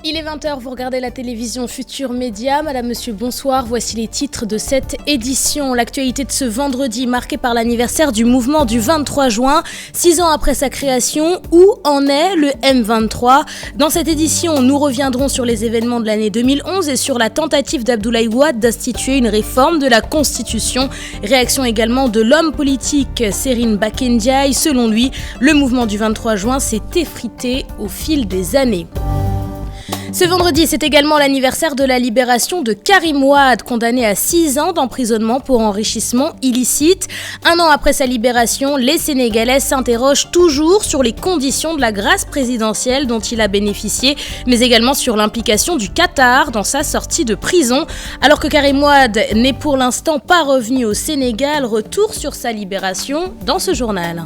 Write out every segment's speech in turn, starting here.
Il est 20h, vous regardez la télévision Futur Média. Madame, monsieur, bonsoir. Voici les titres de cette édition. L'actualité de ce vendredi marquée par l'anniversaire du mouvement du 23 juin. 6 ans après sa création, où en est le M23 ? Dans cette édition, nous reviendrons sur les événements de l'année 2011 et sur la tentative d'Abdoulaye Wade d'instituer une réforme de la Constitution. Réaction également de l'homme politique Serine Mbacké Ndiaye. Selon lui, le mouvement du 23 juin s'est effrité au fil des années. Ce vendredi, c'est également l'anniversaire de la libération de Karim Wade, condamné à 6 ans d'emprisonnement pour enrichissement illicite. 1 an après sa libération, les Sénégalais s'interrogent toujours sur les conditions de la grâce présidentielle dont il a bénéficié, mais également sur l'implication du Qatar dans sa sortie de prison. Alors que Karim Wade n'est pour l'instant pas revenu au Sénégal, retour sur sa libération dans ce journal.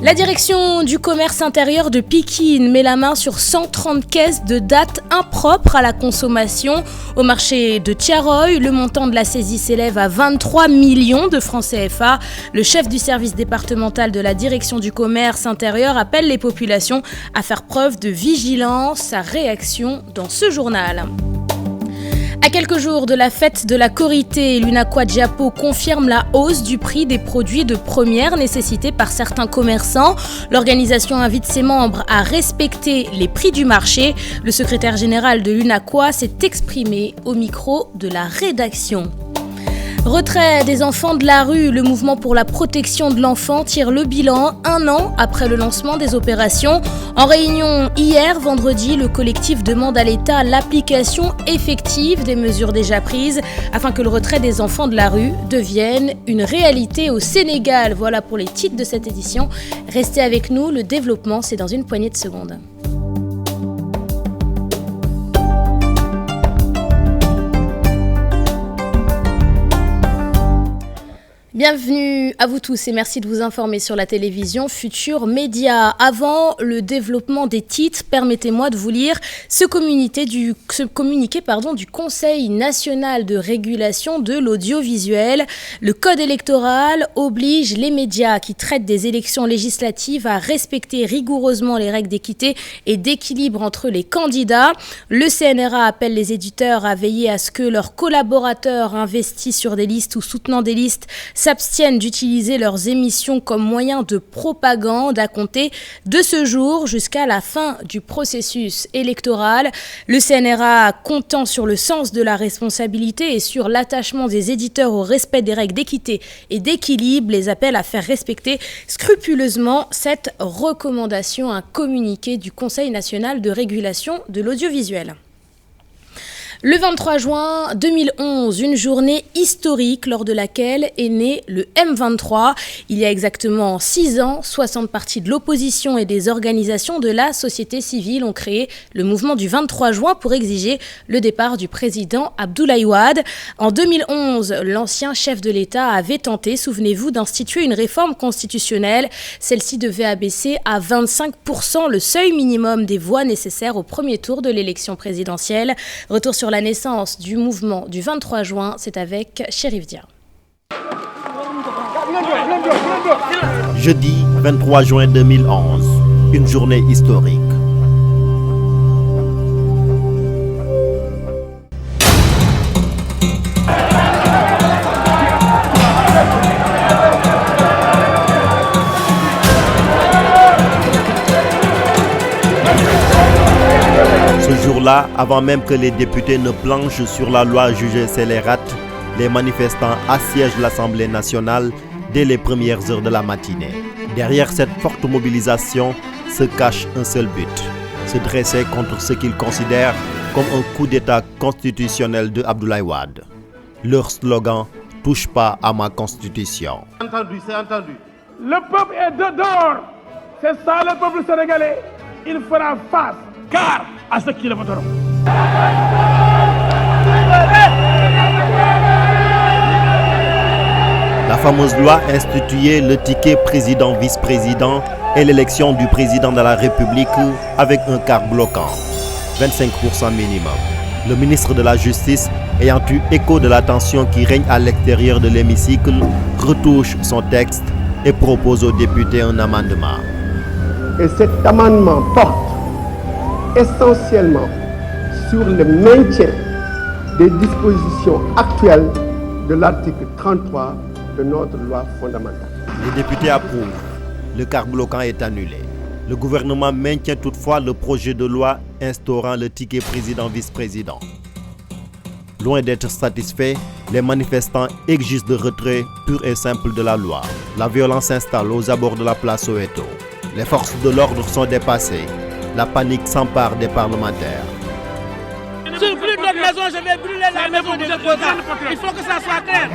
La direction du commerce intérieur de Pikine met la main sur 130 caisses de dates impropres à la consommation. Au marché de Tiaroy, le montant de la saisie s'élève à 23 millions de francs CFA. Le chef du service départemental de la direction du commerce intérieur appelle les populations à faire preuve de vigilance. Sa réaction dans ce journal. À quelques jours de la fête de la Korité, l'UNACOIS-JAPO confirme la hausse du prix des produits de première nécessité par certains commerçants. L'organisation invite ses membres à respecter les prix du marché. Le secrétaire général de l'UNACOIS s'est exprimé au micro de la rédaction. Retrait des enfants de la rue, le mouvement pour la protection de l'enfant tire le bilan 1 an après le lancement des opérations. En réunion hier, vendredi, le collectif demande à l'État l'application effective des mesures déjà prises afin que le retrait des enfants de la rue devienne une réalité au Sénégal. Voilà pour les titres de cette édition. Restez avec nous, le développement, c'est dans une poignée de secondes. Bienvenue à vous tous et merci de vous informer sur la télévision Futur Média. Avant le développement des titres, permettez-moi de vous lire ce communiqué du Conseil national de régulation de l'audiovisuel. Le code électoral oblige les médias qui traitent des élections législatives à respecter rigoureusement les règles d'équité et d'équilibre entre les candidats. Le CNRA appelle les éditeurs à veiller à ce que leurs collaborateurs investis sur des listes ou soutenant des listes s'abstiennent d'utiliser leurs émissions comme moyen de propagande à compter de ce jour jusqu'à la fin du processus électoral. Le CNRA, comptant sur le sens de la responsabilité et sur l'attachement des éditeurs au respect des règles d'équité et d'équilibre, les appelle à faire respecter scrupuleusement cette recommandation, un communiqué du Conseil national de régulation de l'audiovisuel. Le 23 juin 2011, une journée historique lors de laquelle est né le M23. Il y a exactement 6 ans, 60 partis de l'opposition et des organisations de la société civile ont créé le mouvement du 23 juin pour exiger le départ du président Abdoulaye Wade. En 2011, l'ancien chef de l'État avait tenté, souvenez-vous, d'instituer une réforme constitutionnelle. Celle-ci devait abaisser à 25% le seuil minimum des voix nécessaires au premier tour de l'élection présidentielle. Retour sur la naissance du mouvement du 23 juin, c'est avec Chérif Dia. Jeudi 23 juin 2011, une journée historique. Ce jour-là, avant même que les députés ne planchent sur la loi jugée scélérate, les manifestants assiègent l'Assemblée nationale dès les premières heures de la matinée. Derrière cette forte mobilisation se cache un seul but, se dresser contre ce qu'ils considèrent comme un coup d'État constitutionnel de Abdoulaye Wade. Leur slogan « Touche pas à ma constitution ». C'est entendu. Le peuple est dehors. C'est ça le peuple sénégalais. Il fera face. Car à ceux qui le voteront. La fameuse loi instituait le ticket président-vice-président et l'élection du président de la République avec un quart bloquant, 25% minimum. Le ministre de la Justice, ayant eu écho de la tension qui règne à l'extérieur de l'hémicycle, retouche son texte et propose aux députés un amendement. Et cet amendement porte essentiellement sur le maintien des dispositions actuelles de l'article 33 de notre loi fondamentale. Les députés approuvent. Le quart bloquant est annulé. Le gouvernement maintient toutefois le projet de loi instaurant le ticket président-vice-président. Loin d'être satisfaits, les manifestants exigent le retrait pur et simple de la loi. La violence s'installe aux abords de la place Soweto. Les forces de l'ordre sont dépassées. La panique s'empare des parlementaires. Si je brûle notre maison, je vais brûler la maison des opposants. Il faut que ça soit clair.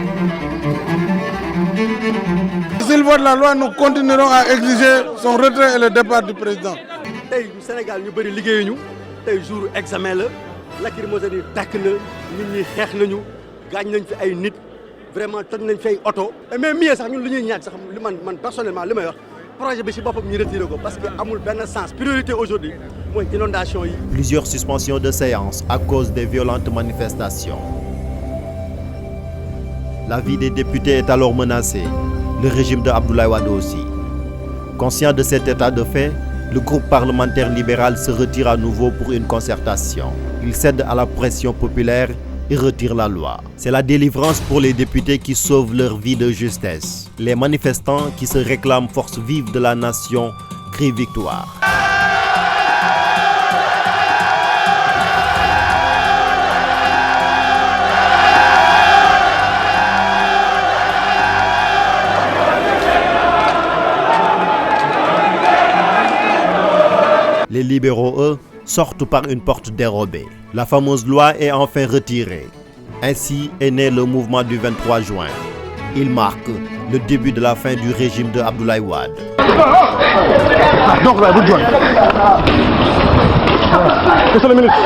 S'il vote la loi, nous continuerons à exiger son retrait et le départ du président. Tay Sénégal ñu bari liggéeyuñu tay jour examen la lacrymogène tak na nit ñi xex nañu gañ nañ fi ay nit vraiment toj nañ fi ay auto mais mieux sax ñun lu ñuy ñaan sax man personnellement limay wax projet bi ci bopam ñu retiré ko parce que amul ben sens priorité aujourd'hui moy inondation yi. Plusieurs suspensions de séance à cause des violentes manifestations. La vie des députés est alors menacée. Le régime de Abdoulaye Wade aussi. Conscient de cet état de fait, le groupe parlementaire libéral se retire à nouveau pour une concertation. Il cède à la pression populaire et retire la loi. C'est la délivrance pour les députés qui sauvent leur vie de justesse. Les manifestants qui se réclament force vive de la nation crient victoire. Les libéraux, eux, sortent par une porte dérobée. La fameuse loi est enfin retirée. Ainsi est né le mouvement du 23 juin. Il marque le début de la fin du régime de Abdoulaye Wade. Donc, vous joignez. Monsieur le ministre.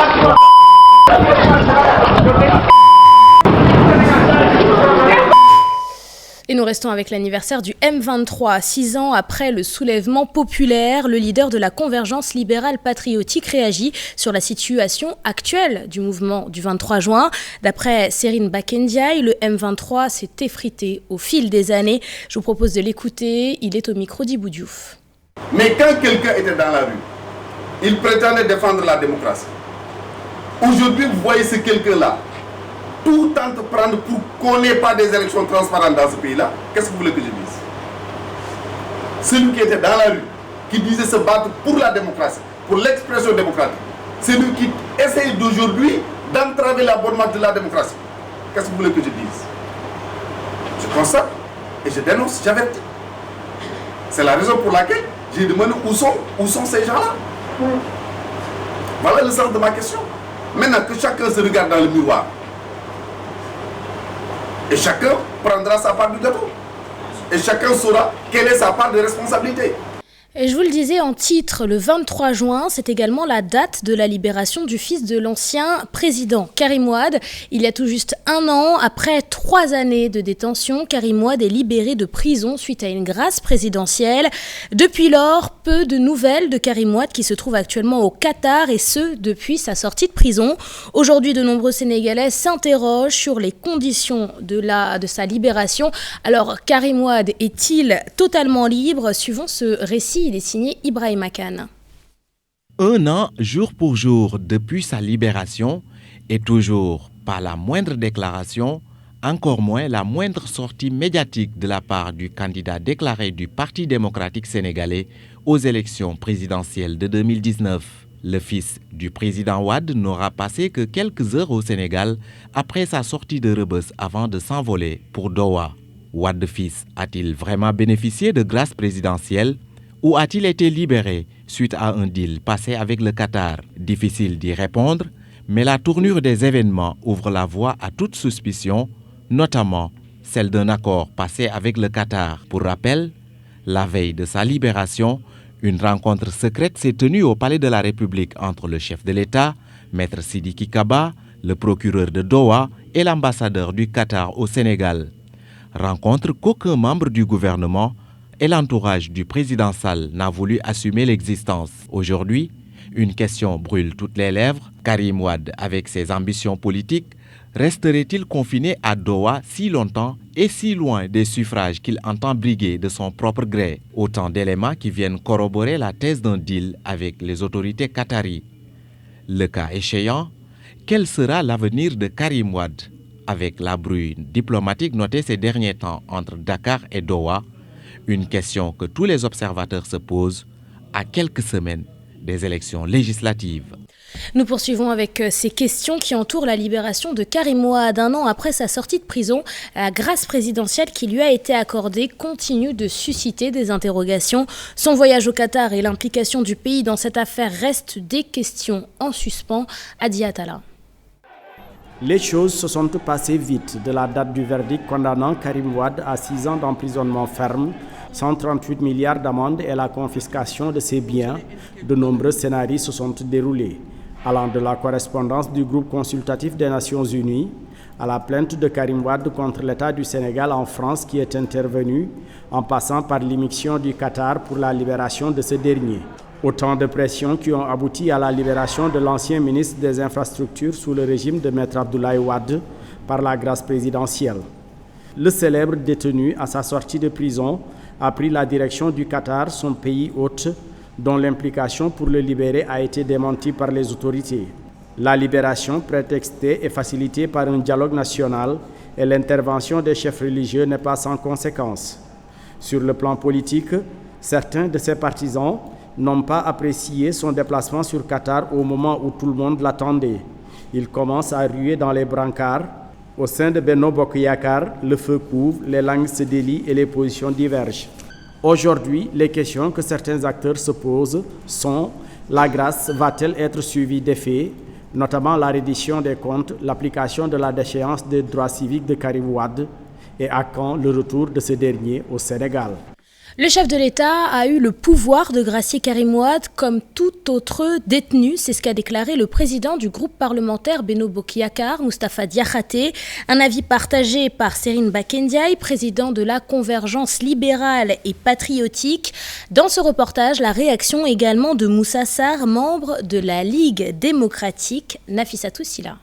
Et nous restons avec l'anniversaire du M23. 6 ans après le soulèvement populaire, le leader de la convergence libérale patriotique réagit sur la situation actuelle du mouvement du 23 juin. D'après Serine Bakendiaï, le M23 s'est effrité au fil des années. Je vous propose de l'écouter. Il est au micro d'Ibou Diouf. Mais quand quelqu'un était dans la rue, il prétendait défendre la démocratie. Aujourd'hui, vous voyez ce quelqu'un-là. Tout entreprendre pour qu'on n'ait pas des élections transparentes dans ce pays-là, qu'est-ce que vous voulez que je dise? Celui qui était dans la rue, qui disait se battre pour la démocratie, pour l'expression démocratique, c'est lui qui essaye d'aujourd'hui d'entraver la bonne marche de la démocratie. Qu'est-ce que vous voulez que je dise? Je constate et je dénonce, j'avertis. C'est la raison pour laquelle j'ai demandé où sont ces gens-là. Voilà le sens de ma question. Maintenant que chacun se regarde dans le miroir, et chacun prendra sa part du gâteau. Et chacun saura quelle est sa part de responsabilité. Et je vous le disais en titre, le 23 juin, c'est également la date de la libération du fils de l'ancien président Karim Wade. Il y a tout juste 1 an, après 3 années de détention, Karim Wade est libéré de prison suite à une grâce présidentielle. Depuis lors, peu de nouvelles de Karim Wade qui se trouve actuellement au Qatar et ce, depuis sa sortie de prison. Aujourd'hui, de nombreux Sénégalais s'interrogent sur les conditions de sa libération. Alors, Karim Wade est-il totalement libre? Suivant ce récit, il est signé Ibrahima Khan. 1 an, jour pour jour, depuis sa libération, et toujours pas la moindre déclaration, encore moins la moindre sortie médiatique de la part du candidat déclaré du Parti démocratique sénégalais aux élections présidentielles de 2019. Le fils du président Wade n'aura passé que quelques heures au Sénégal après sa sortie de Rebeuss avant de s'envoler pour Doha. Wade fils a-t-il vraiment bénéficié de grâce présidentielle? Ou a-t-il été libéré suite à un deal passé avec le Qatar? Difficile d'y répondre, mais la tournure des événements ouvre la voie à toute suspicion, notamment celle d'un accord passé avec le Qatar. Pour rappel, la veille de sa libération, une rencontre secrète s'est tenue au Palais de la République entre le chef de l'État, Maître Sidiki Kaba, le procureur de Doha et l'ambassadeur du Qatar au Sénégal. Rencontre qu'aucun membre du gouvernement et l'entourage du président Sall n'a voulu assumer l'existence. Aujourd'hui, une question brûle toutes les lèvres. Karim Wade, avec ses ambitions politiques, resterait-il confiné à Doha si longtemps et si loin des suffrages qu'il entend briguer de son propre gré? Autant d'éléments qui viennent corroborer la thèse d'un deal avec les autorités qataries. Le cas échéant, quel sera l'avenir de Karim Wade avec la bruit diplomatique notée ces derniers temps entre Dakar et Doha? Une question que tous les observateurs se posent à quelques semaines des élections législatives. Nous poursuivons avec ces questions qui entourent la libération de Karim Wade. Un an après sa sortie de prison, la grâce présidentielle qui lui a été accordée continue de susciter des interrogations. Son voyage au Qatar et l'implication du pays dans cette affaire restent des questions en suspens. Adi Atala. Les choses se sont passées vite de la date du verdict condamnant Karim Wade à 6 ans d'emprisonnement ferme, 138 milliards d'amende et la confiscation de ses biens. De nombreux scénarios se sont déroulés, allant de la correspondance du groupe consultatif des Nations Unies à la plainte de Karim Wade contre l'État du Sénégal en France qui est intervenue, en passant par l'émission du Qatar pour la libération de ce dernier. Autant de pressions qui ont abouti à la libération de l'ancien ministre des Infrastructures sous le régime de Maître Abdoulaye Wade par la grâce présidentielle. Le célèbre détenu, à sa sortie de prison, a pris la direction du Qatar, son pays hôte, dont l'implication pour le libérer a été démentie par les autorités. La libération prétextée est facilitée par un dialogue national et l'intervention des chefs religieux n'est pas sans conséquence. Sur le plan politique, certains de ses partisans n'ont pas apprécié son déplacement sur Qatar au moment où tout le monde l'attendait. Il commence à ruer dans les brancards. Au sein de Benno Bokk Yakaar, le feu couvre, les langues se délient et les positions divergent. Aujourd'hui, les questions que certains acteurs se posent sont: la grâce va-t-elle être suivie d'effets, notamment la reddition des comptes, l'application de la déchéance des droits civiques de Karim Wade, et à quand le retour de ce dernier au Sénégal? Le chef de l'État a eu le pouvoir de gracier Karim Wade comme tout autre détenu. C'est ce qu'a déclaré le président du groupe parlementaire Benno Bokk Yakaar, Moustapha Diakhaté. Un avis partagé par Serine Bakendiaï, président de la Convergence libérale et patriotique. Dans ce reportage, la réaction également de Moussa Sarr, membre de la Ligue démocratique. Nafissatou Silla.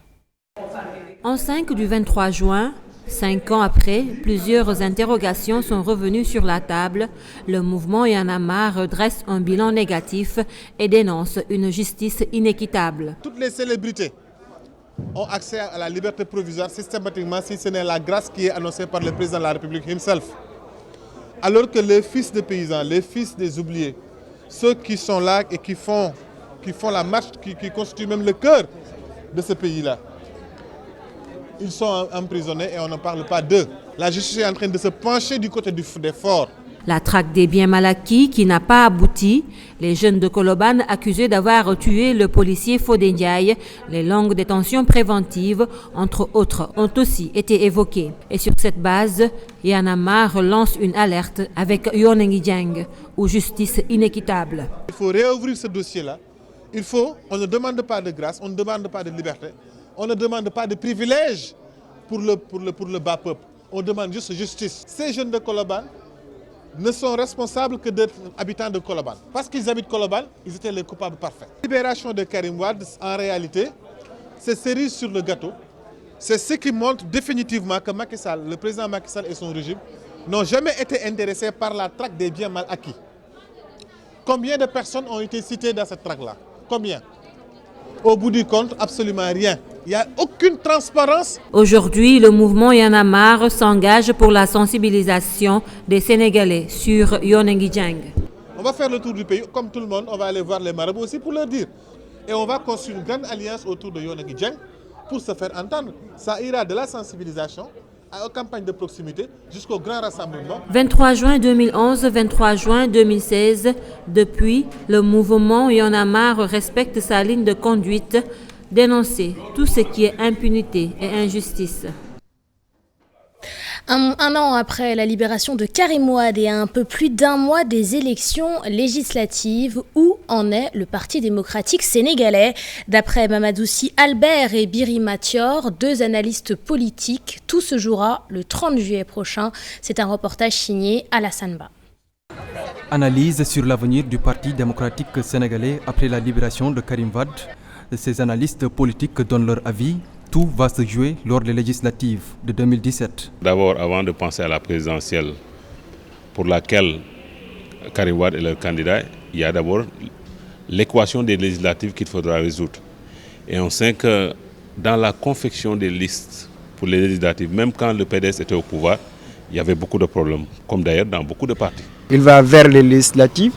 En 5 du 23 juin, 5 ans après, plusieurs interrogations sont revenues sur la table. Le mouvement Y en a marre dresse un bilan négatif et dénonce une justice inéquitable. Toutes les célébrités ont accès à la liberté provisoire systématiquement si ce n'est la grâce qui est annoncée par le président de la République himself. Alors que les fils des paysans, les fils des oubliés, ceux qui sont là et qui font la marche, qui constituent même le cœur de ce pays-là, ils sont emprisonnés et on ne parle pas d'eux. La justice est en train de se pencher du côté des forts. La traque des biens mal acquis qui n'a pas abouti, les jeunes de Colobane accusés d'avoir tué le policier Fodé Ndiaye, les longues détentions préventives, entre autres, ont aussi été évoquées. Et sur cette base, Y en a marre lance une alerte avec Yonengi Dieng, ou justice inéquitable. Il faut réouvrir ce dossier-là. On ne demande pas de grâce, on ne demande pas de liberté. On ne demande pas de privilèges pour le bas peuple. On demande juste justice. Ces jeunes de Colobane ne sont responsables que d'être habitants de Colobane. Parce qu'ils habitent Colobane, ils étaient les coupables parfaits. La libération de Karim Wade, en réalité, c'est cerise sur le gâteau. C'est ce qui montre définitivement que Macky Sall, le président Macky Sall et son régime n'ont jamais été intéressés par la traque des biens mal acquis. Combien de personnes ont été citées dans cette traque-là? Combien? Au bout du compte, absolument rien. Il n'y a aucune transparence. Aujourd'hui, le mouvement Y en a marre s'engage pour la sensibilisation des Sénégalais sur Yonengi Dieng. On va faire le tour du pays, comme tout le monde, on va aller voir les marabouts aussi pour leur dire. Et on va construire une grande alliance autour de Yonengi Dieng pour se faire entendre. Ça ira de la sensibilisation aux campagnes de proximité jusqu'au grand rassemblement. 23 juin 2011, 23 juin 2016, depuis, le mouvement Y en a marre respecte sa ligne de conduite, dénoncer tout ce qui est impunité et injustice. Un an après la libération de Karim Wade et à un peu plus d'un mois des élections législatives, où en est le Parti démocratique sénégalais? D'après Mamadoussi Albert et Birima Thior, deux analystes politiques, tout se jouera le 30 juillet prochain. C'est un reportage signé Alassane Ba. Analyse sur l'avenir du Parti démocratique sénégalais après la libération de Karim Wade. Ces analystes politiques donnent leur avis. Tout va se jouer lors des législatives de 2017. D'abord, avant de penser à la présidentielle pour laquelle Karim Wade est le candidat, il y a d'abord l'équation des législatives qu'il faudra résoudre. Et on sait que dans la confection des listes pour les législatives, même quand le PDS était au pouvoir, il y avait beaucoup de problèmes, comme d'ailleurs dans beaucoup de partis. Il va vers les législatives,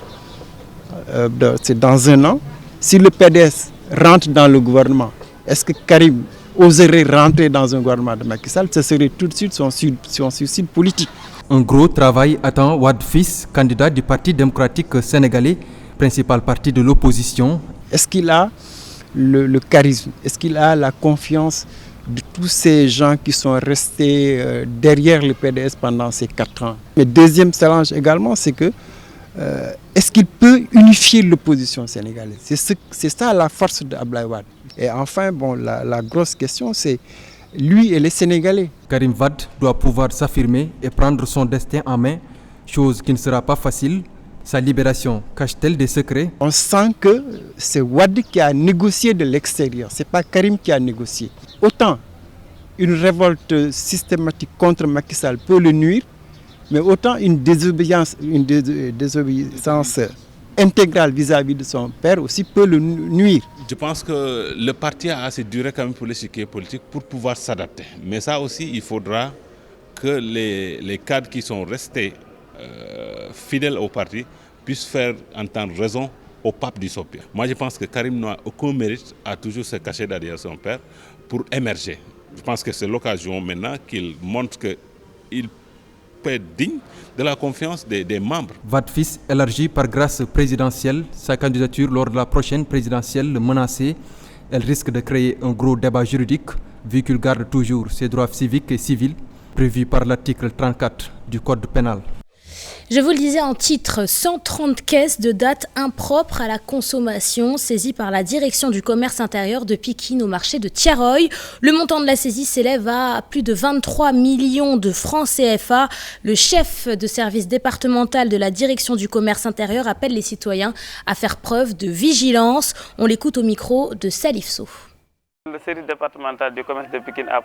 c'est dans un an. Si le PDS rentre dans le gouvernement, est-ce que Karim oserait rentrer dans un gouvernement de Macky Sall? Ce serait tout de suite son suicide politique. Un gros travail attend Wade Fils, candidat du Parti démocratique sénégalais, principal parti de l'opposition. Est-ce qu'il a le charisme? Est-ce qu'il a la confiance de tous ces gens qui sont restés derrière le PDS pendant ces 4 ans? Le deuxième challenge également, c'est que est-ce qu'il peut unifier l'opposition sénégalaise? C'est ça la force d'Abdoulaye Wade. Et enfin, bon, la grosse question, c'est lui et les Sénégalais. Karim Wade doit pouvoir s'affirmer et prendre son destin en main, chose qui ne sera pas facile. Sa libération cache-t-elle des secrets? On sent que c'est Wade qui a négocié de l'extérieur, ce n'est pas Karim qui a négocié. Autant une révolte systématique contre Macky Sall peut le nuire, mais autant une désobéissance intégrale vis-à-vis de son père aussi peut le nuire. Je pense que le parti a assez duré quand même pour l'échiquier politique pour pouvoir s'adapter. Mais ça aussi, il faudra que les cadres qui sont restés fidèles au parti puissent faire entendre raison au pape du Sopia. Moi, je pense que Karim n'a aucun mérite à toujours se cacher derrière son père pour émerger. Je pense que c'est l'occasion maintenant qu'il montre qu'il peut être digne de la confiance des membres. Wade Fils élargi par grâce présidentielle, sa candidature lors de la prochaine présidentielle menacée. Elle risque de créer un gros débat juridique vu qu'il garde toujours ses droits civiques et civils prévus par l'article 34 du Code pénal. Je vous le disais en titre, 130 caisses de dates impropres à la consommation saisies par la direction du commerce intérieur de Pikine au marché de Tiaroy. Le montant de la saisie s'élève à plus de 23 millions de francs CFA. Le chef de service départemental de la direction du commerce intérieur appelle les citoyens à faire preuve de vigilance. On l'écoute au micro de Salif Sow. Le service départemental du commerce de Pikine a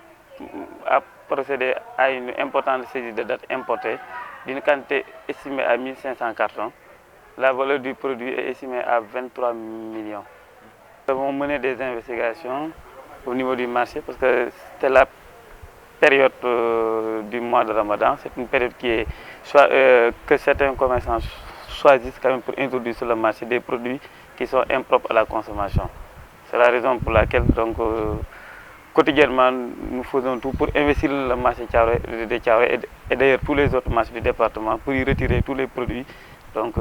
procédé à une importante saisie de dates importées d'une quantité estimée à 1500 cartons. La valeur du produit est estimée à 23 millions. Nous avons mené des investigations au niveau du marché parce que c'était la période du mois de Ramadan. C'est une période que certains commerçants choisissent quand même pour introduire sur le marché des produits qui sont impropres à la consommation. C'est la raison pour laquelle donc, quotidiennement, nous faisons tout pour investir le marché de Tiaroy et d'ailleurs tous les autres marchés du département pour y retirer tous les produits donc,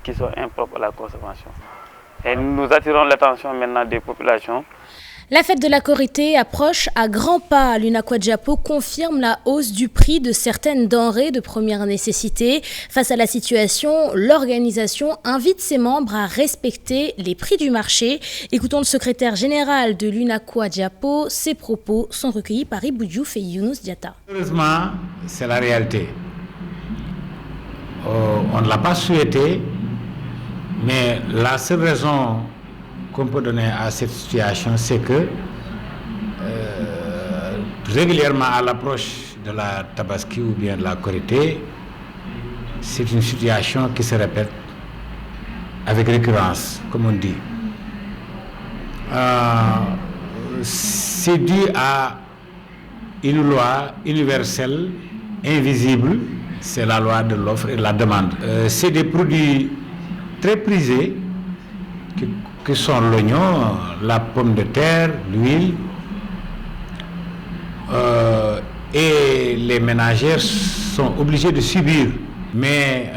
qui sont impropres à la consommation. Et nous attirons l'attention maintenant des populations. La fête de la Korité approche à grands pas. L'UNACOIDJAPO confirme la hausse du prix de certaines denrées de première nécessité. Face à la situation, l'organisation invite ses membres à respecter les prix du marché. Écoutons le secrétaire général de l'UNACOIDJAPO. Ses propos sont recueillis par Ibou Diouf et Younous Diatta. Heureusement, c'est la réalité. On ne l'a pas souhaité, mais la seule raison qu'on peut donner à cette situation, c'est que régulièrement à l'approche de la Tabaski ou bien de la Korité, c'est une situation qui se répète avec récurrence, comme on dit. C'est dû à une loi universelle, invisible, c'est la loi de l'offre et de la demande. C'est des produits très prisés, que sont l'oignon, la pomme de terre, l'huile, et les ménagères sont obligées de subir. Mais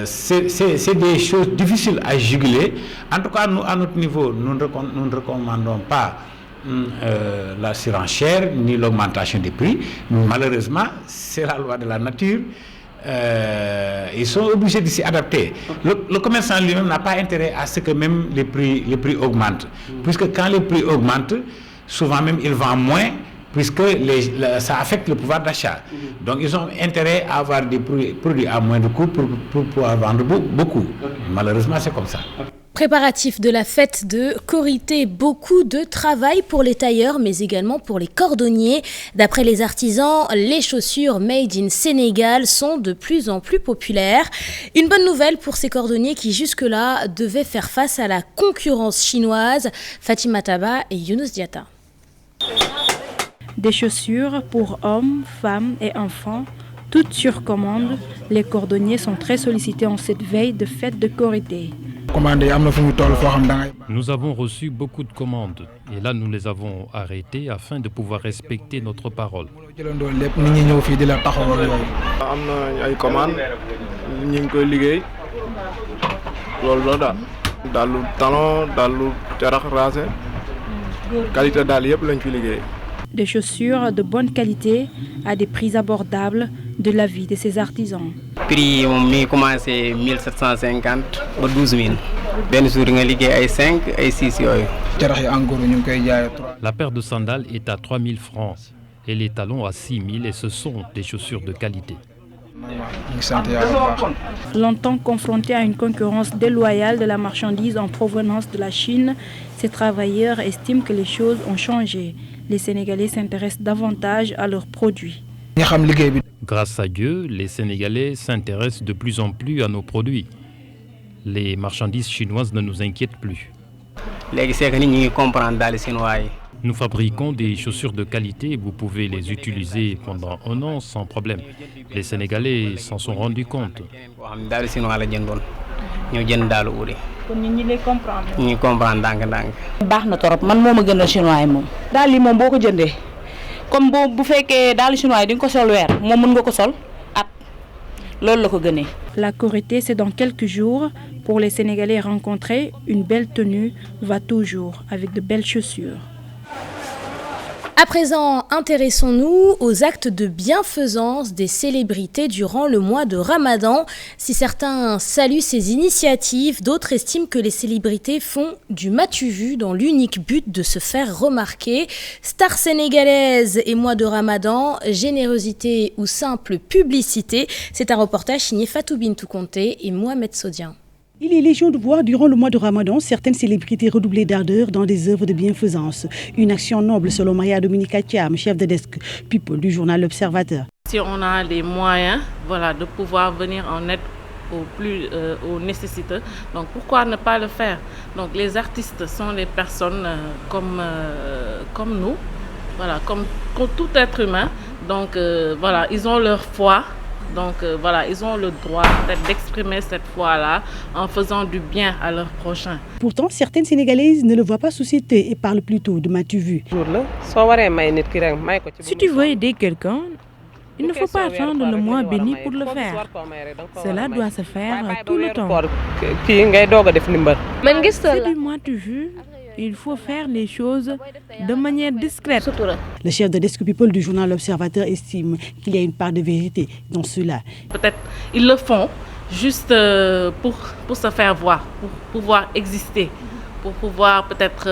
c'est des choses difficiles à juguler. En tout cas, nous, à notre niveau, nous ne recommandons pas la surenchère ni l'augmentation des prix. Malheureusement, c'est la loi de la nature. Ils sont obligés de s'y adapter. Le commerçant lui-même n'a pas intérêt à ce que même les prix augmentent. Puisque quand les prix augmentent, souvent même ils vendent moins, puisque ça affecte le pouvoir d'achat. Donc ils ont intérêt à avoir des produits à moins de coût pour pouvoir vendre beaucoup. Malheureusement, c'est comme ça. Préparatif de la fête de Korité, beaucoup de travail pour les tailleurs mais également pour les cordonniers. D'après les artisans, les chaussures made in Sénégal sont de plus en plus populaires. Une bonne nouvelle pour ces cordonniers qui jusque-là devaient faire face à la concurrence chinoise. Fatima Taba et Younous Diata. Des chaussures pour hommes, femmes et enfants, toutes sur commande. Les cordonniers sont très sollicités en cette veille de fête de Korité. Nous avons reçu beaucoup de commandes et là nous les avons arrêtées afin de pouvoir respecter notre parole. Des chaussures de bonne qualité à des prix abordables de l'avis de ces artisans. Prix mi commencé 1750 ba 12 000. Ben jour nga liggéey ay 5 ay 6 yoy. La paire de sandales est à 3 000 francs et les talons à 6 000 et ce sont des chaussures de qualité. Longtemps confrontés à une concurrence déloyale de la marchandise en provenance de la Chine, ces travailleurs estiment que les choses ont changé. Les Sénégalais s'intéressent davantage à leurs produits. Grâce à Dieu, les Sénégalais s'intéressent de plus en plus à nos produits. Les marchandises chinoises ne nous inquiètent plus. Nous fabriquons des chaussures de qualité, vous pouvez les utiliser pendant 1 an sans problème. Les Sénégalais s'en sont rendus compte. Kon nit ñi lay comprendre. ñi comprendre ndànk-ndànk. baax na torop man moo ma gën a chinois yi moom. daal yi moom boo ko jëndee comme bu fekkee daal chinois yi di nga ko sol weer moom mën nga ko sol at loolu la ko gënee. La Korité, c'est dans quelques jours. Pour les Sénégalais rencontrés, une belle tenue va toujours avec de belles chaussures. À présent, intéressons-nous aux actes de bienfaisance des célébrités durant le mois de Ramadan. Si certains saluent ces initiatives, d'autres estiment que les célébrités font du m'as-tu-vu dans l'unique but de se faire remarquer. Star sénégalaise et mois de Ramadan, générosité ou simple publicité, c'est un reportage signé Fatou Bintou Conté et Mohamed Sodian. Il est légion de voir durant le mois de Ramadan certaines célébrités redoubler d'ardeur dans des œuvres de bienfaisance. Une action noble selon Maria Dominica Thiam, chef de desk People du journal L'Observateur. Si on a les moyens de pouvoir venir en aide aux nécessiteux, donc pourquoi ne pas le faire? Donc les artistes sont les personnes comme nous, comme tout être humain. Donc ils ont leur foi. Donc ils ont le droit d'exprimer cette foi-là en faisant du bien à leurs prochains. Pourtant, certaines Sénégalaises ne le voient pas susciter et parlent plutôt de m'as-tu-vu. Si tu veux aider quelqu'un, il ne faut pas attendre le mois béni pour le faire. Cela doit se faire tout le temps. C'est du m'as-tu-vu. Il faut faire les choses de manière discrète. Le chef de desk People du journal L'Observateur estime qu'il y a une part de vérité dans cela. Peut-être ils le font juste pour se faire voir, pour pouvoir exister, pour pouvoir peut-être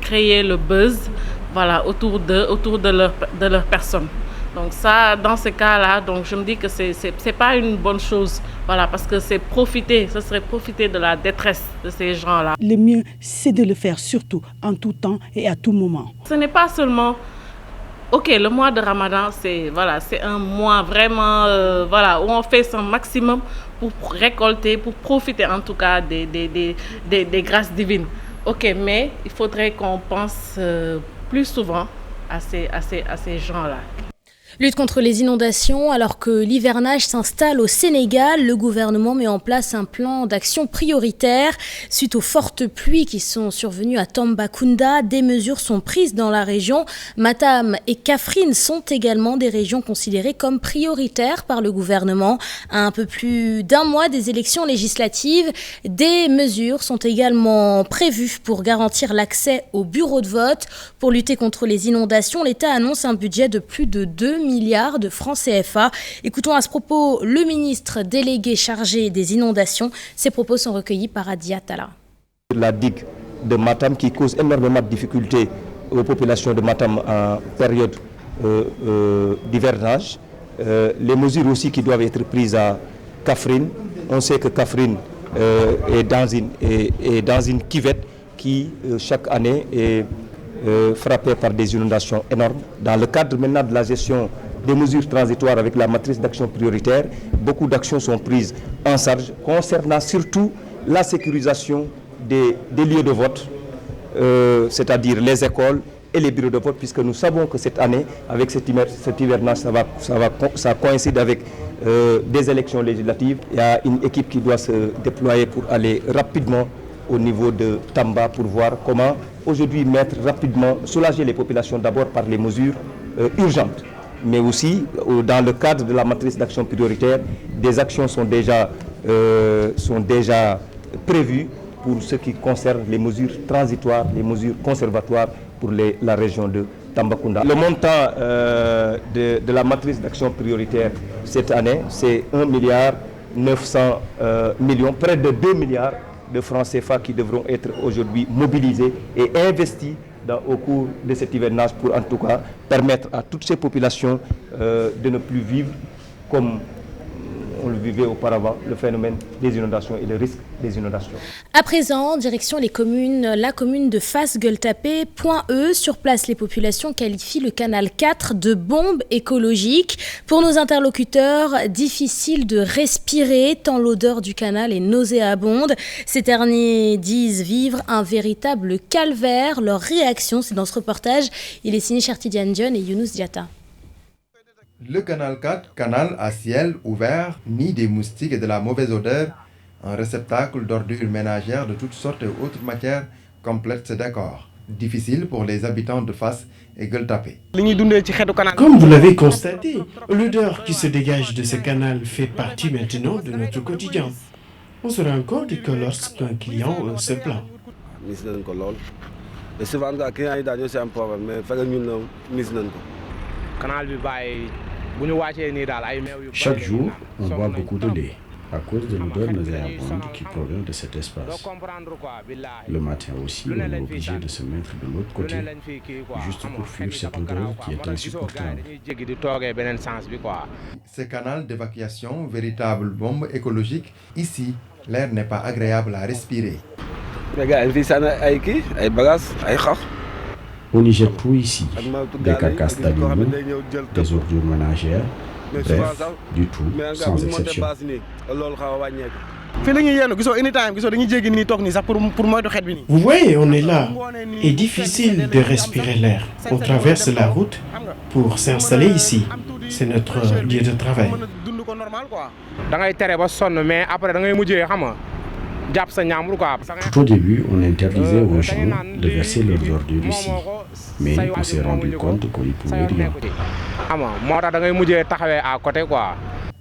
créer le buzz autour de leur personne. Donc ça, dans ce cas-là, donc je me dis que c'est pas une bonne chose, parce que ce serait profiter de la détresse de ces gens-là. Le mieux, c'est de le faire surtout en tout temps et à tout moment. Ce n'est pas seulement, le mois de Ramadan, c'est un mois vraiment, où on fait son maximum pour récolter, pour profiter en tout cas des grâces divines. Mais il faudrait qu'on pense plus souvent à ces gens-là. Lutte contre les inondations, alors que l'hivernage s'installe au Sénégal, le gouvernement met en place un plan d'action prioritaire. Suite aux fortes pluies qui sont survenues à Tambacounda, des mesures sont prises dans la région. Matam et Kaffrine sont également des régions considérées comme prioritaires par le gouvernement. À un peu plus d'1 mois des élections législatives, des mesures sont également prévues pour garantir l'accès aux bureaux de vote. Pour lutter contre les inondations, l'État annonce un budget de plus de 2 milliards de francs CFA. Écoutons à ce propos le ministre délégué chargé des inondations. Ces propos sont recueillis par Adia Tala. La digue de Matam qui cause énormément de difficultés aux populations de Matam en période d'hivernage. Les mesures aussi qui doivent être prises à Kaffrine. On sait que Kaffrine est dans une cuvette qui, chaque année, est frappée par des inondations énormes. Dans le cadre maintenant de la gestion des mesures transitoires avec la matrice d'action prioritaire, beaucoup d'actions sont prises en charge concernant surtout la sécurisation des lieux de vote, c'est-à-dire les écoles et les bureaux de vote, puisque nous savons que cette année, avec cet hivernage, ça coïncide avec des élections législatives. Il y a une équipe qui doit se déployer pour aller rapidement au niveau de Tamba pour voir comment aujourd'hui mettre rapidement, soulager les populations d'abord par les mesures urgentes. Mais aussi, dans le cadre de la matrice d'action prioritaire, des actions sont déjà prévues pour ce qui concerne les mesures transitoires, les mesures conservatoires pour la région de Tambacounda. Le montant de la matrice d'action prioritaire cette année, c'est 1,9 milliard, près de 2 milliards de francs CFA qui devront être aujourd'hui mobilisés et investis au cours de cet hivernage pour en tout cas permettre à toutes ces populations de ne plus vivre comme on le vivait auparavant, le phénomène des inondations et le risque des inondations. À présent, direction la commune de Fass-Gueule-Tapée, point E. Sur place, les populations qualifient le canal 4 de bombe écologique. Pour nos interlocuteurs, difficile de respirer tant l'odeur du canal est nauséabonde. Ces derniers disent vivre un véritable calvaire. Leur réaction, c'est dans ce reportage. Il est signé Chertidiane John et Younous Diatta. Le canal 4, canal à ciel ouvert, nid des moustiques et de la mauvaise odeur, un réceptacle d'ordures ménagères de toutes sortes et autres matières complète ce décor. Difficile pour les habitants de Fass et Gueule-Tapée. Comme vous l'avez constaté, l'odeur qui se dégage de ce canal fait partie maintenant de notre quotidien. On se rend compte que lorsqu'un client se plaint. Chaque jour, on boit beaucoup de lait à cause de l'odeur nauséabonde qui provient de cet espace. Le matin aussi, on est obligé de se mettre de l'autre côté, juste pour fuir cette odeur qui est insupportable. Ce canal d'évacuation, véritable bombe écologique, ici, l'air n'est pas agréable à respirer. On y jette tout ici, des carcasses d'animaux, des ordures ménagères, bref, du tout, sans exception. Vous voyez, on est là. Il est difficile de respirer l'air. On traverse la route pour s'installer ici. C'est notre lieu de travail. Tout au début, on interdisait aux gens de verser leurs ordures ici. Mais on s'est rendu compte qu'on n'y pouvait rien.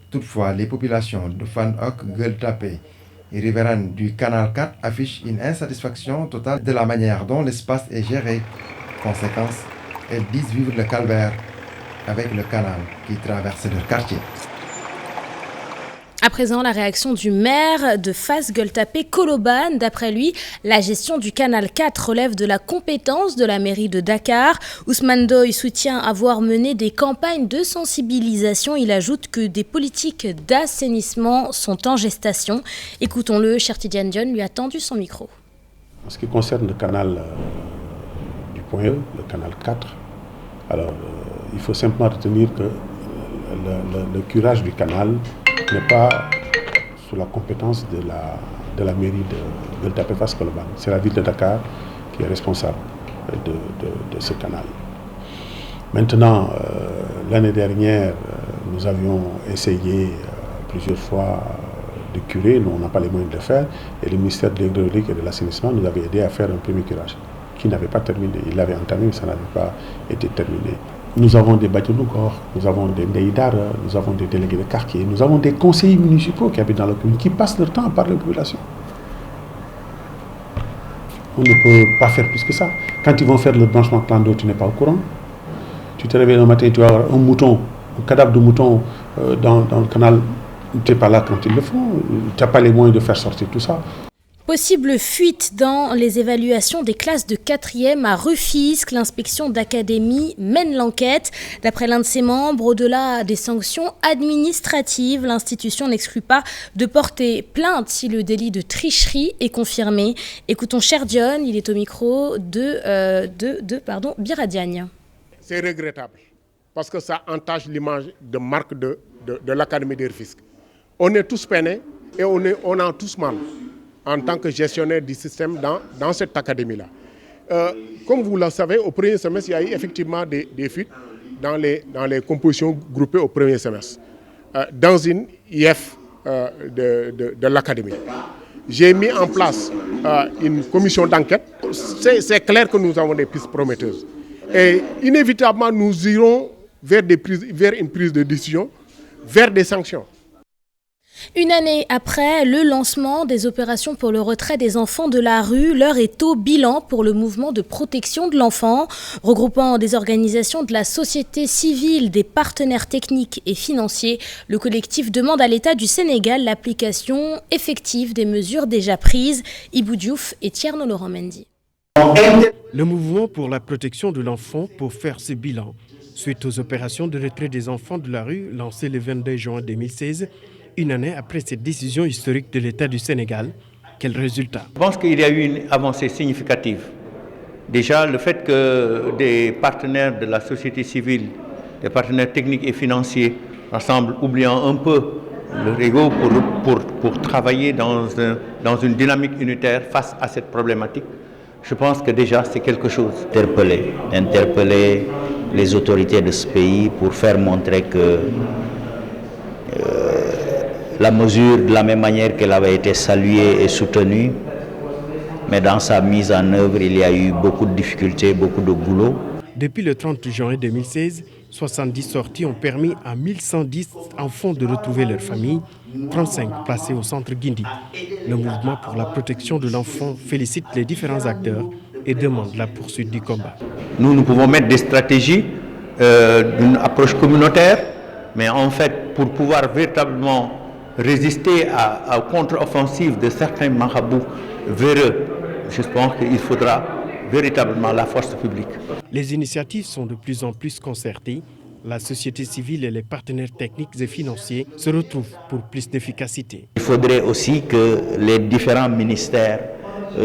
Toutefois, les populations de Fann Hock, Gueule-Tapée et riveraines du canal 4 affichent une insatisfaction totale de la manière dont l'espace est géré. Conséquence, elles disent vivre le calvaire avec le canal qui traverse leur quartier. À présent, la réaction du maire de Fass-Gueule-Tapée, Koloban. D'après lui, la gestion du canal 4 relève de la compétence de la mairie de Dakar. Ousmane Doye soutient avoir mené des campagnes de sensibilisation. Il ajoute que des politiques d'assainissement sont en gestation. Écoutons-le, Chertidiane John lui a tendu son micro. En ce qui concerne le canal du point E, le canal 4, alors il faut simplement retenir que le curage du canal n'est pas sous la compétence de la mairie de Gueule-Tapée Fass-Colobane. C'est la ville de Dakar qui est responsable de ce canal. Maintenant, l'année dernière, nous avions essayé plusieurs fois de curer, nous on n'a pas les moyens de le faire, et le ministère de l'Hydraulique et de l'Assainissement nous avait aidé à faire un premier curage qui n'avait pas terminé. Il l'avait entamé, mais ça n'avait pas été terminé. Nous avons des bâtiments, nous avons des Ndeïdar, nous avons des délégués de quartier, nous avons des conseillers municipaux qui habitent dans la commune, qui passent leur temps à parler aux populations. On ne peut pas faire plus que ça. Quand ils vont faire le branchement plan d'eau, tu n'es pas au courant. Tu te réveilles le matin, tu vas avoir un mouton, un cadavre de mouton dans le canal, tu n'es pas là quand ils le font, tu n'as pas les moyens de faire sortir tout ça. Possible fuite dans les évaluations des classes de 4e à Rufisque. L'inspection d'académie mène l'enquête. D'après l'un de ses membres, au-delà des sanctions administratives, l'institution n'exclut pas de porter plainte si le délit de tricherie est confirmé. Écoutons Cher Dion, il est au micro de Biradiagne. C'est regrettable parce que ça entache l'image de marque de l'Académie de Rufisque. On est tous peinés et on a tous mal en tant que gestionnaire du système dans cette académie-là. Comme vous le savez, au premier semestre, il y a eu effectivement des fuites dans les compositions groupées au premier semestre, dans une IF de l'académie. J'ai mis en place une commission d'enquête. C'est clair que nous avons des pistes prometteuses. Et inévitablement, nous irons vers une prise de décision, vers des sanctions. Une année après le lancement des opérations pour le retrait des enfants de la rue, l'heure est au bilan pour le mouvement de protection de l'enfant. Regroupant des organisations de la société civile, des partenaires techniques et financiers, le collectif demande à l'État du Sénégal l'application effective des mesures déjà prises. Ibou Diouf et Tierno Laurent Mendy. Le mouvement pour la protection de l'enfant pour faire ce bilan, suite aux opérations de retrait des enfants de la rue lancées le 22 juin 2016, une année après cette décision historique de l'État du Sénégal. Quel résultat? Je pense qu'il y a eu une avancée significative. Déjà, le fait que des partenaires de la société civile, des partenaires techniques et financiers, ensemble, oubliant un peu leur ego pour travailler dans une dynamique unitaire face à cette problématique, je pense que déjà c'est quelque chose. Interpeller les autorités de ce pays pour faire montrer que la mesure, de la même manière qu'elle avait été saluée et soutenue, mais dans sa mise en œuvre, il y a eu beaucoup de difficultés, beaucoup de boulot. Depuis le 30 juin 2016, 70 sorties ont permis à 1110 enfants de retrouver leur famille, 35 placés au centre Guindi. Le mouvement pour la protection de l'enfant félicite les différents acteurs et demande la poursuite du combat. Nous pouvons mettre des stratégies d'une approche communautaire, mais en fait, pour pouvoir véritablement résister à contre-offensive de certains marabouts véreux, je pense qu'il faudra véritablement la force publique. Les initiatives sont de plus en plus concertées. La société civile et les partenaires techniques et financiers se retrouvent pour plus d'efficacité. Il faudrait aussi que les différents ministères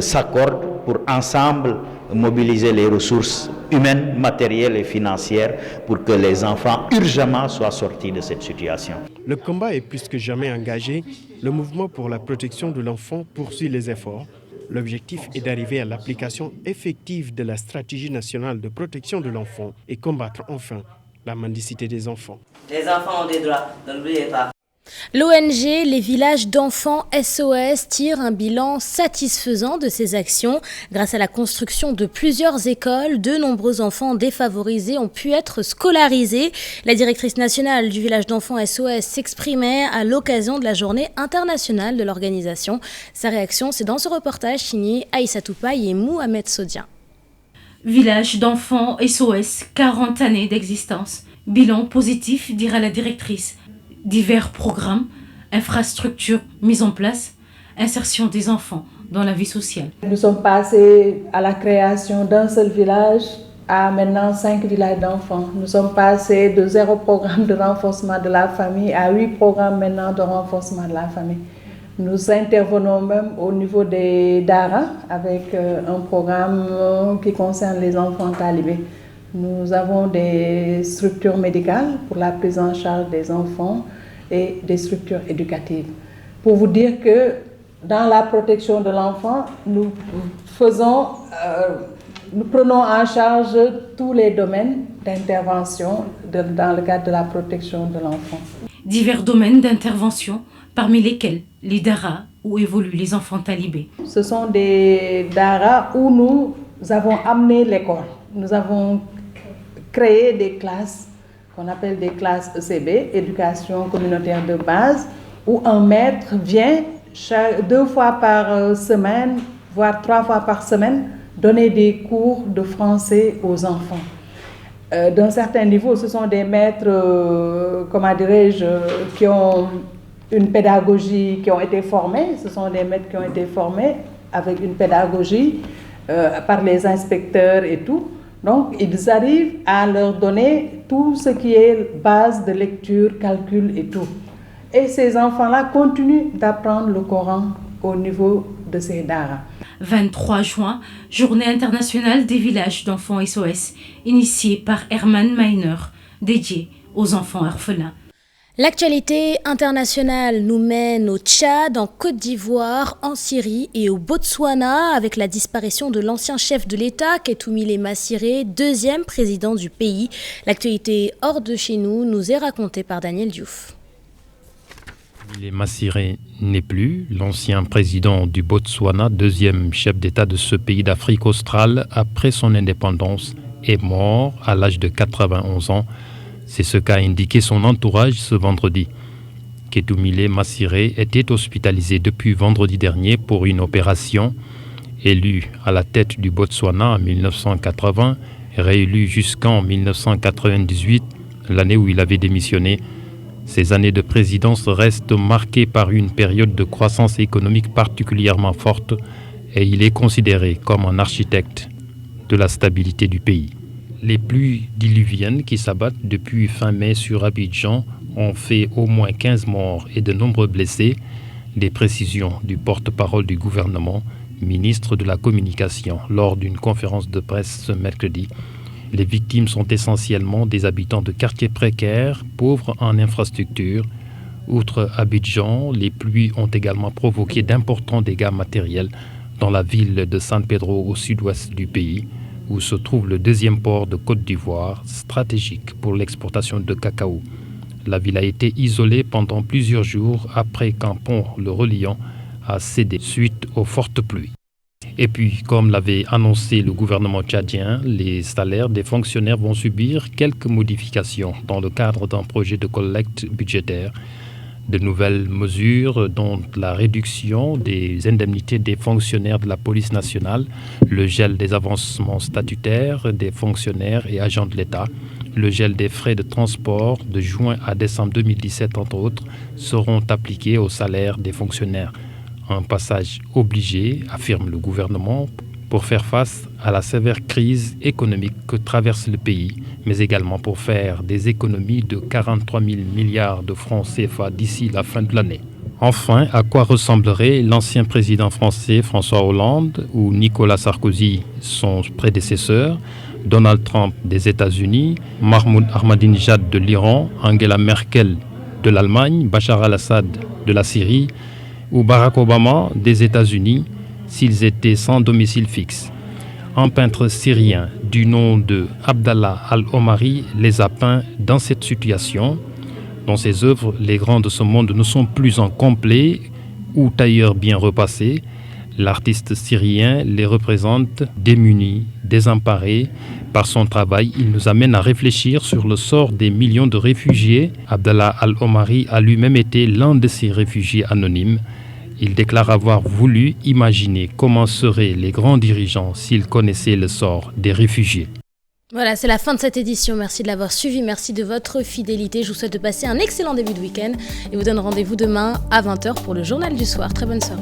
s'accordent pour ensemble mobiliser les ressources humaines, matérielles et financières pour que les enfants urgemment soient sortis de cette situation. Le combat est plus que jamais engagé. Le mouvement pour la protection de l'enfant poursuit les efforts. L'objectif est d'arriver à l'application effective de la stratégie nationale de protection de l'enfant et combattre enfin la mendicité des enfants. Les enfants ont des droits, ne l'oubliez pas. L'ONG Les Villages d'Enfants SOS tire un bilan satisfaisant de ses actions. Grâce à la construction de plusieurs écoles, de nombreux enfants défavorisés ont pu être scolarisés. La directrice nationale du Village d'Enfants SOS s'exprimait à l'occasion de la journée internationale de l'organisation. Sa réaction, c'est dans ce reportage signé Aïssatou Paye et Mohamed Sodia. Village d'Enfants SOS, 40 années d'existence. Bilan positif, dira la directrice. Divers programmes, infrastructures mises en place, insertion des enfants dans la vie sociale. Nous sommes passés à la création d'un seul village à maintenant 5 villages d'enfants. Nous sommes passés de 0 programme de renforcement de la famille à 8 programmes maintenant de renforcement de la famille. Nous intervenons même au niveau des Dara avec un programme qui concerne les enfants talibés. Nous avons des structures médicales pour la prise en charge des enfants et des structures éducatives. Pour vous dire que dans la protection de l'enfant, nous prenons en charge tous les domaines d'intervention dans le cadre de la protection de l'enfant. Divers domaines d'intervention, parmi lesquels les Dara où évoluent les enfants talibés. Ce sont des Dara où nous avons amené l'école. Nous avons créé des classes qu'on appelle des classes ECB, éducation communautaire de base, où un maître vient 2 fois par semaine, voire 3 fois par semaine, donner des cours de français aux enfants. D'un certain niveau, ce sont des maîtres, qui ont une pédagogie qui ont été formés, ce sont des maîtres qui ont été formés avec une pédagogie par les inspecteurs et tout. Donc, ils arrivent à leur donner tout ce qui est base de lecture, calcul et tout. Et ces enfants-là continuent d'apprendre le Coran au niveau de ces daras. 23 juin, journée internationale des villages d'enfants SOS, initiée par Herman Meiner, dédiée aux enfants orphelins. L'actualité internationale nous mène au Tchad, en Côte d'Ivoire, en Syrie et au Botswana avec la disparition de l'ancien chef de l'État, Kétoumilé Massiré, deuxième président du pays. L'actualité hors de chez nous est racontée par Daniel Diouf. Kétoumilé Massiré n'est plus. L'ancien président du Botswana, deuxième chef d'État de ce pays d'Afrique australe après son indépendance, est mort à l'âge de 91 ans. C'est ce qu'a indiqué son entourage ce vendredi. Kétoumilé Massiré était hospitalisé depuis vendredi dernier pour une opération. Élu à la tête du Botswana en 1980, réélu jusqu'en 1998, l'année où il avait démissionné. Ces années de présidence restent marquées par une période de croissance économique particulièrement forte et il est considéré comme un architecte de la stabilité du pays. Les pluies diluviennes qui s'abattent depuis fin mai sur Abidjan ont fait au moins 15 morts et de nombreux blessés. Des précisions du porte-parole du gouvernement, ministre de la Communication, lors d'une conférence de presse ce mercredi. Les victimes sont essentiellement des habitants de quartiers précaires, pauvres en infrastructures. Outre Abidjan, les pluies ont également provoqué d'importants dégâts matériels dans la ville de San Pedro au sud-ouest du pays, où se trouve le deuxième port de Côte d'Ivoire, stratégique pour l'exportation de cacao. La ville a été isolée pendant plusieurs jours après qu'un pont le reliant a cédé suite aux fortes pluies. Et puis, comme l'avait annoncé le gouvernement tchadien, les salaires des fonctionnaires vont subir quelques modifications dans le cadre d'un projet de collecte budgétaire. De nouvelles mesures, dont la réduction des indemnités des fonctionnaires de la police nationale, le gel des avancements statutaires des fonctionnaires et agents de l'État, le gel des frais de transport de juin à décembre 2017, entre autres, seront appliqués au salaire des fonctionnaires. Un passage obligé, affirme le gouvernement, pour faire face à la sévère crise économique que traverse le pays, mais également pour faire des économies de 43 000 milliards de francs CFA d'ici la fin de l'année. Enfin, à quoi ressemblerait l'ancien président français François Hollande ou Nicolas Sarkozy, son prédécesseur, Donald Trump des États-Unis, Mahmoud Ahmadinejad de l'Iran, Angela Merkel de l'Allemagne, Bachar al-Assad de la Syrie ou Barack Obama des États-Unis, s'ils étaient sans domicile fixe. Un peintre syrien du nom de Abdallah al-Omari les a peints dans cette situation. Dans ses œuvres, les grands de ce monde ne sont plus en complet ou tailleurs bien repassés. L'artiste syrien les représente démunis, désemparés. Par son travail, il nous amène à réfléchir sur le sort des millions de réfugiés. Abdallah al-Omari a lui-même été l'un de ces réfugiés anonymes. Il déclare avoir voulu imaginer comment seraient les grands dirigeants s'ils connaissaient le sort des réfugiés. Voilà, c'est la fin de cette édition. Merci de l'avoir suivi, merci de votre fidélité. Je vous souhaite de passer un excellent début de week-end et vous donne rendez-vous demain à 20h pour le journal du soir. Très bonne soirée.